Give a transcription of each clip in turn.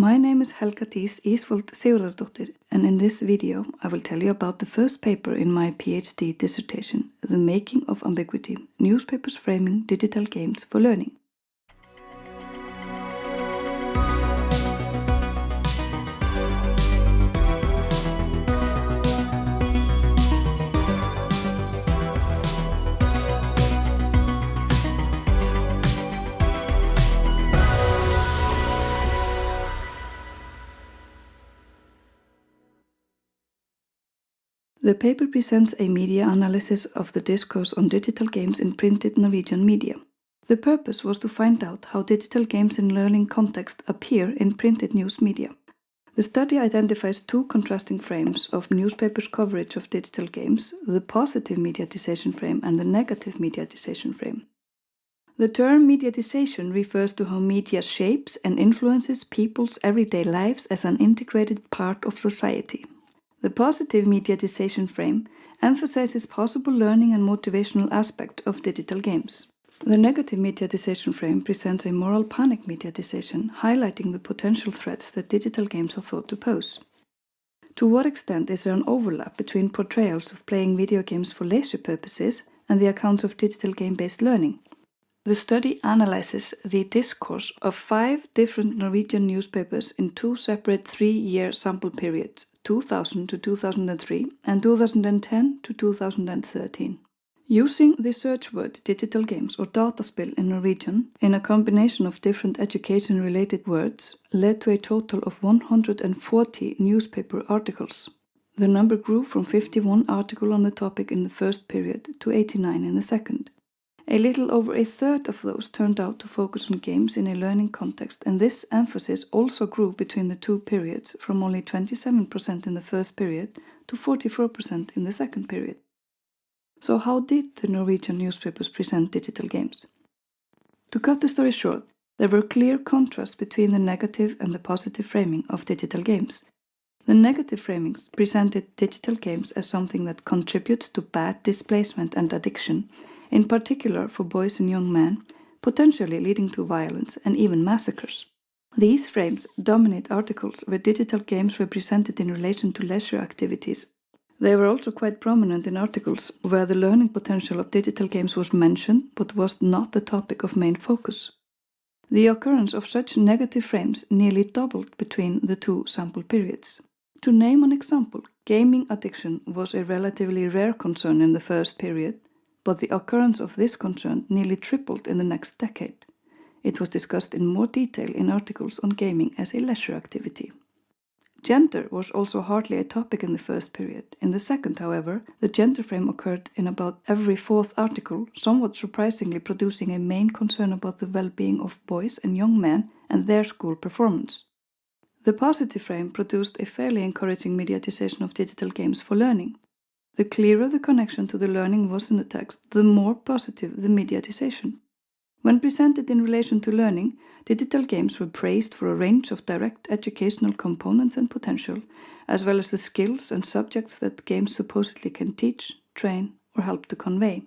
My name is Helga Dís Ísfold Sigurðardóttir, and in this video I will tell you about the first paper in my PhD dissertation, The Making of Ambiguity, Newspapers Framing Digital Games for Learning. The paper presents a media analysis of the discourse on digital games in printed Norwegian media. The purpose was to find out how digital games in learning context appear in printed news media. The study identifies two contrasting frames of newspapers' coverage of digital games, the positive mediatization frame and the negative mediatization frame. The term mediatization refers to how media shapes and influences people's everyday lives as an integrated part of society. The positive mediatization frame emphasizes possible learning and motivational aspect of digital games. The negative mediatization frame presents a moral panic mediatization, highlighting the potential threats that digital games are thought to pose. To what extent is there an overlap between portrayals of playing video games for leisure purposes and the accounts of digital game-based learning? The study analyzes the discourse of 5 different Norwegian newspapers in 2 separate 3-year sample periods, 2000 to 2003 and 2010 to 2013. Using the search word digital games or dataspill in Norwegian in a combination of different education-related words led to a total of 140 newspaper articles. The number grew from 51 articles on the topic in the first period to 89 in the second. A little over a third of those turned out to focus on games in a learning context, and this emphasis also grew between the 2 periods from only 27% in the first period to 44% in the second period. So how did the Norwegian newspapers present digital games? To cut the story short, there were clear contrasts between the negative and the positive framing of digital games. The negative framings presented digital games as something that contributes to bad displacement and addiction, in particular for boys and young men, potentially leading to violence and even massacres. These frames dominate articles where digital games were presented in relation to leisure activities. They were also quite prominent in articles where the learning potential of digital games was mentioned but was not the topic of main focus. The occurrence of such negative frames nearly doubled between the 2 sample periods. To name an example, gaming addiction was a relatively rare concern in the first period, but the occurrence of this concern nearly tripled in the next decade. It was discussed in more detail in articles on gaming as a leisure activity. Gender was also hardly a topic in the first period. In the second, however, the gender frame occurred in about every 4th article, somewhat surprisingly producing a main concern about the well-being of boys and young men and their school performance. The positive frame produced a fairly encouraging mediatization of digital games for learning. The clearer the connection to the learning was in the text, the more positive the mediatization. When presented in relation to learning, digital games were praised for a range of direct educational components and potential, as well as the skills and subjects that games supposedly can teach, train, or help to convey.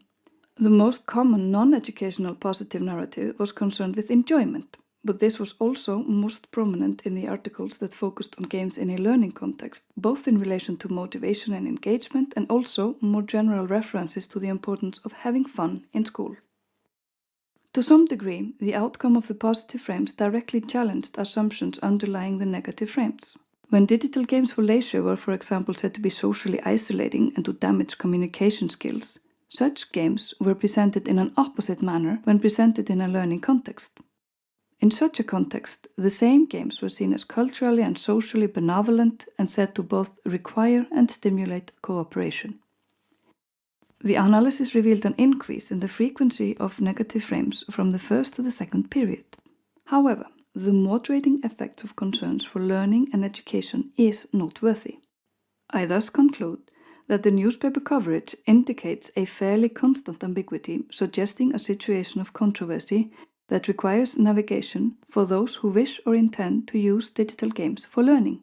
The most common non-educational positive narrative was concerned with enjoyment, but this was also most prominent in the articles that focused on games in a learning context, both in relation to motivation and engagement and also more general references to the importance of having fun in school. To some degree, the outcome of the positive frames directly challenged assumptions underlying the negative frames. When digital games for leisure were, for example, said to be socially isolating and to damage communication skills, such games were presented in an opposite manner when presented in a learning context. In such a context, the same games were seen as culturally and socially benevolent and said to both require and stimulate cooperation. The analysis revealed an increase in the frequency of negative frames from the first to the second period. However, the moderating effects of concerns for learning and education is noteworthy. I thus conclude that the newspaper coverage indicates a fairly constant ambiguity, suggesting a situation of controversy that requires navigation for those who wish or intend to use digital games for learning.